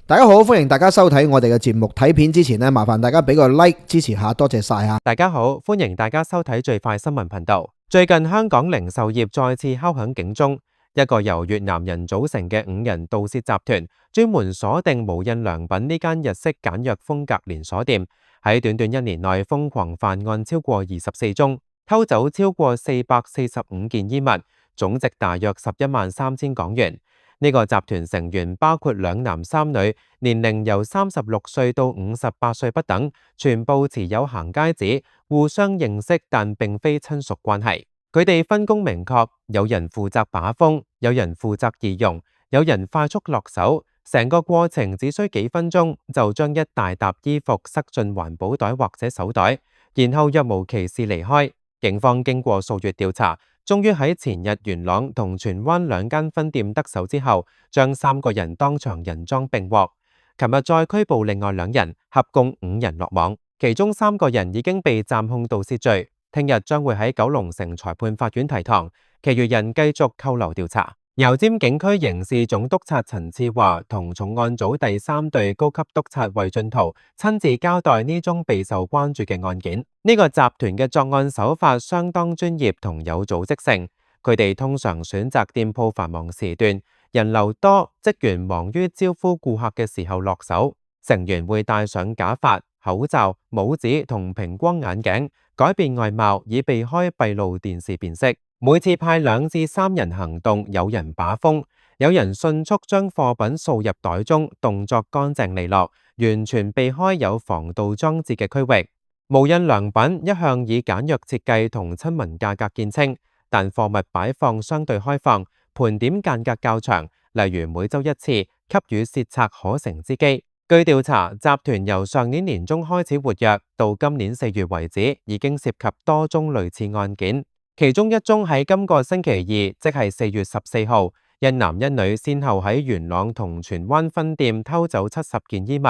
大家好，歡迎大家收睇我哋嘅節目。睇片之前呢，麻煩大家俾個 like 支持下，多謝晒啊！大家好，歡迎大家收睇最快新聞頻道。最近香港零售業再次敲響警鐘，一個由越南人組成嘅5人盜竊集團，專門鎖定無印良品呢間日式簡約風格連鎖店，喺短短1年內瘋狂犯案超過24宗，偷走超過445件衣物，總值大約113000港元。呢個集團成員包括2男3女，年齡由36歲到58歲不等，全部持有行街紙，互相認識但並非親屬關係。佢哋分工明確，有人負責把風，有人負責儀容，有人快速落手。成個過程只需幾分鐘，就將一大沓衣服塞進環保袋或者手袋，然後若無其事離開。警方經過數月調查，終於喺前日元朗同荃灣2間分店得手之後，將3個人當場人贓並獲。琴日再拘捕另外2人，合共5人落網，其中3個人已經被暫控盜竊罪，聽日將會喺九龍城裁判法院提堂，其餘人繼續扣留調查。油尖警區刑事總督察陳志華同重案組第3隊高級督察衛俊圖親自交代呢宗備受關注嘅案件。呢個集團嘅作案手法相當專業同有組織性，佢哋通常選擇店鋪繁忙時段，人流多，職員忙於招呼顧客嘅時候落手。成員會戴上假髮、口罩、帽子同平光眼鏡，改變外貌以避開閉路電視辨識。每次派2至3人行動，有人把風，有人迅速將貨品掃入袋中，動作乾淨利落，完全避開有防盜裝置嘅區域。無印良品一向以簡約設計同親民價格見稱，但貨物擺放相對開放，盤點間隔較長，例如每週1次，給予竊賊可乘之機。據調查，集團由上年年中開始活躍，到今年4月為止，已經涉及多宗類似案件。其中1宗喺今個星期2，即係4月14號，1男1女先後喺元朗同荃灣分店偷走70件衣物，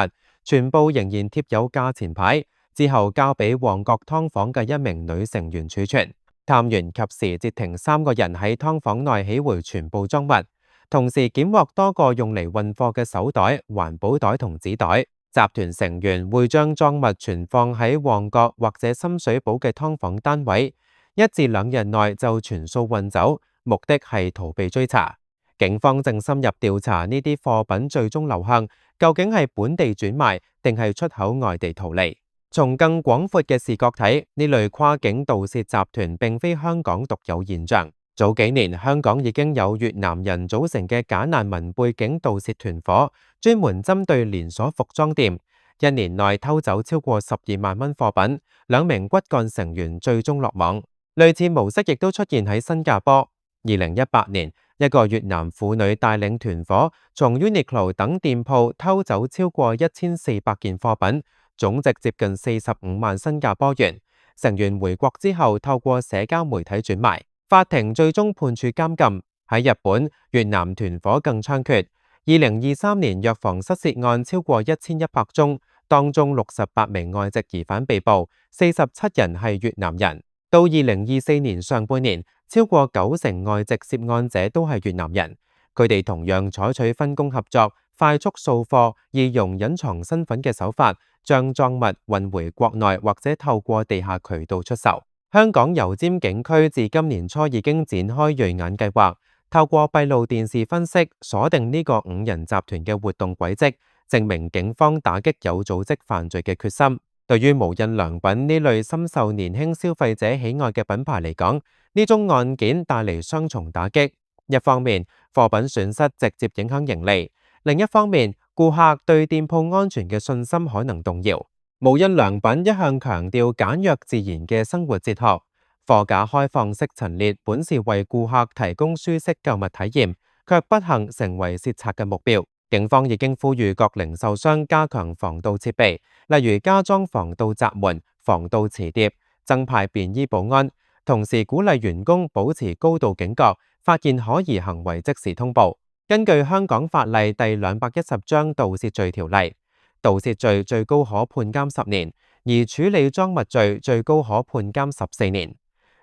全部仍然貼有價錢牌，之後交俾旺角劏房嘅1名女成員儲存。探員及時截停3個人喺劏房內起回全部贓物，同時檢獲多個用嚟運貨嘅手袋、環保袋同紙袋。集團成員會將贓物存放喺旺角或者深水埗嘅劏房單位，1至2日內就全數運走，目的係逃避追查。警方正深入調查呢啲貨品最終流向，究竟係本地轉賣定係出口外地逃離。從更廣闊嘅視角睇，呢類跨境盜竊集團並非香港獨有現象。早幾年，香港已經有越南人組成嘅假難民背景盜竊團伙，專門針對連鎖服裝店，1年內偷走超過12萬蚊貨品，2名骨幹成員最終落網。類似模式亦都出現喺新加坡。2018年，一個越南婦女帶領團伙從 Uniqlo 等店鋪偷走超過1400件貨品，總值接近45萬新加坡元。成員回國之後，透過社交媒體轉賣。法庭最終判處監禁。喺日本，越南團伙更猖獗。2023年藥房失竊案超過1100宗，當中68名外籍疑犯被捕，47人係越南人。到2024年上半年，超過90%外籍涉案者都係越南人。佢哋同樣採取分工合作、快速掃貨、易容隱藏身份嘅手法，將贓物運回國內或者透過地下渠道出售。香港油尖警區自今年初已經展開銳眼計劃，透過閉路電視分析，鎖定呢個5人集團嘅活動軌跡，證明警方打擊有組織犯罪嘅決心。對於無印良品呢類深受年輕消費者喜愛嘅品牌嚟講，呢宗案件帶嚟雙重打擊。一方面，貨品損失直接影響盈利；另一方面，顧客對店鋪安全嘅信心可能動搖。無印良品一向強調簡約自然嘅生活哲學，貨架開放式陳列本是為顧客提供舒適購物體驗，卻不幸成為竊賊嘅目標。警方已經呼籲各零售商加強防盜設備，例如加裝防盜閘門、防盜磁碟，增派便衣保安，同時鼓勵員工保持高度警覺，發現可疑行為即時通報。根據香港法例第210章盜竊罪條例，盜竊罪最高可判監10年，而處理贓物罪最高可判監14年。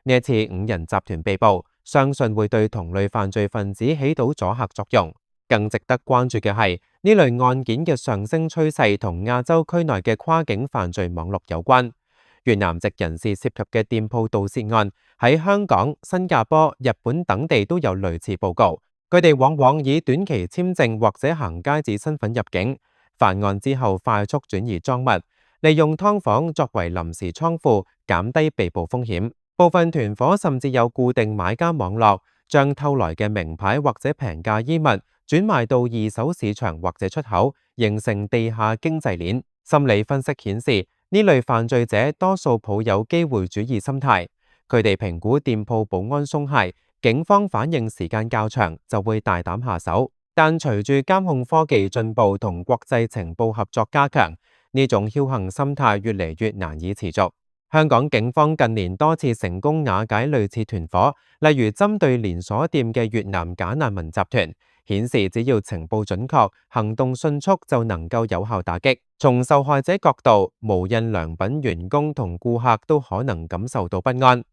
呢一次5人集團被捕，相信會對同類犯罪分子起到阻嚇作用。更值得關注嘅係，呢類案件嘅上升趨勢同亞洲區內嘅跨境犯罪網絡有關。越南籍人士涉及嘅店鋪盜竊案喺香港、新加坡、日本等地都有類似報告。佢哋往往以短期簽證或者行街紙身份入境，犯案之後快速轉移贓物，利用劏房作為臨時倉庫，減低被捕風險。部分團夥甚至有固定買家網絡，將偷來嘅名牌或者平價衣物轉賣到二手市場或者出口，形成地下經濟鏈。心理分析顯示，呢類犯罪者多數抱有機會主義心態，佢哋評估店鋪保安鬆懈，警方反應時間較長，就會大膽下手。但隨住監控科技進步同國際情報合作加強，呢種僥倖心態越嚟越難以持續。香港警方近年多次成功瓦解類似團夥，例如針對連鎖店嘅越南假難民集團，顯示只要情報準確、行動迅速就能夠有效打擊。從受害者角度，無印良品員工同顧客都可能感受到不安。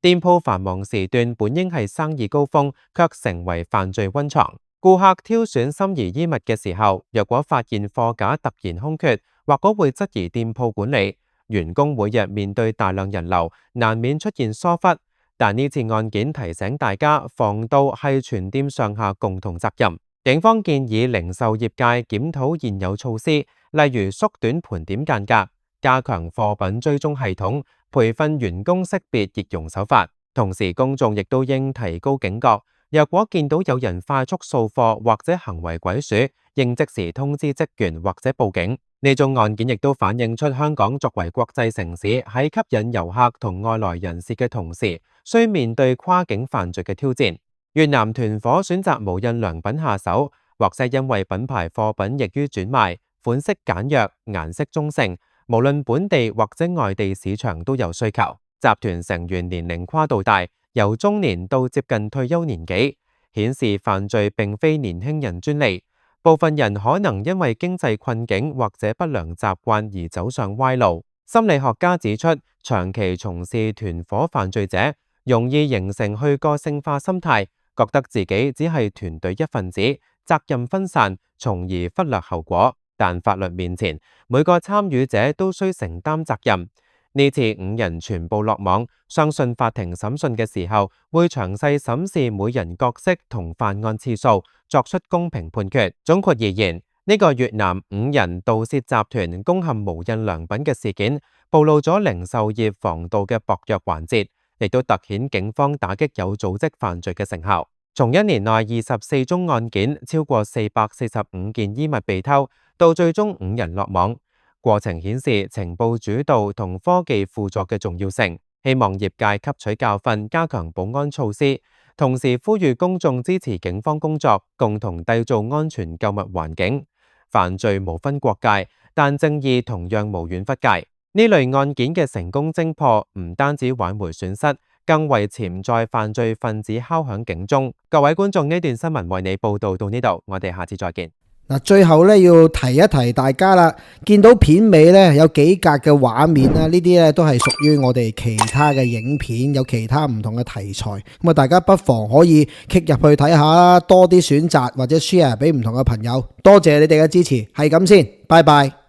店鋪繁忙時段本應係生意高峰，卻成為犯罪溫床。顧客挑選心儀衣物嘅時候，若果發現貨架突然空缺，或者會質疑店鋪管理。員工每日面對大量人流，難免出現疏忽。但呢次案件提醒大家，防盜係全店上下共同責任。警方建議零售業界檢討現有措施，例如縮短盤點間隔、加強貨品追蹤系統、培訓員工識別易容手法。同時，公眾亦都應提高警覺，若果見到有人快速掃貨或者行為鬼鼠，應即時通知職員或者報警。呢種案件亦都反映出香港作為國際城市，喺吸引遊客同外來人士嘅同時，需面對跨境犯罪嘅挑戰。越南團夥選擇無印良品下手，或者因為品牌貨品易於轉賣，款式簡約、顏色中性，無論本地或者外地市場都有需求。集團成員年齡跨度大，由中年到接近退休年紀，顯示犯罪並非年輕人專利。部分人可能因為經濟困境或者不良習慣而走上歪路。心理學家指出，長期從事團夥犯罪者容易形成去個性化心態，覺得自己只係團隊一份子，責任分散，從而忽略後果。但法律面前，每個參與者都需承擔責任。呢次5人全部落網，相信法庭審訊嘅時候會詳細審視每人角色同犯案次數，作出公平判決。總括而言，呢個越南5人盜竊集團攻陷無印良品嘅事件，暴露咗零售業防盜嘅薄弱環節，亦都凸顯警方打擊有組織犯罪嘅成效。從1年內24宗案件，超過445件衣物被偷，到最終5人落網。過程顯示情報主導同科技輔助嘅重要性，希望業界吸取教訓，加強保安措施，同時呼籲公眾支持警方工作，共同締造安全購物環境。犯罪無分國界，但正義同樣無遠弗屆。呢類案件嘅成功偵破，唔單止挽回損失，更為潛在犯罪分子敲響警鐘。各位觀眾，呢段新聞為你報道到呢度，我哋下次再見。嗱，最後咧要提一提大家啦，見到片尾咧有幾格嘅畫面啦，呢啲咧都係屬於我哋其他嘅影片，有其他唔同嘅題材，咁啊大家不妨可以 click 入去睇下啦，多啲選擇或者 share 俾唔同嘅朋友。多謝你哋嘅支持，係咁先，拜拜。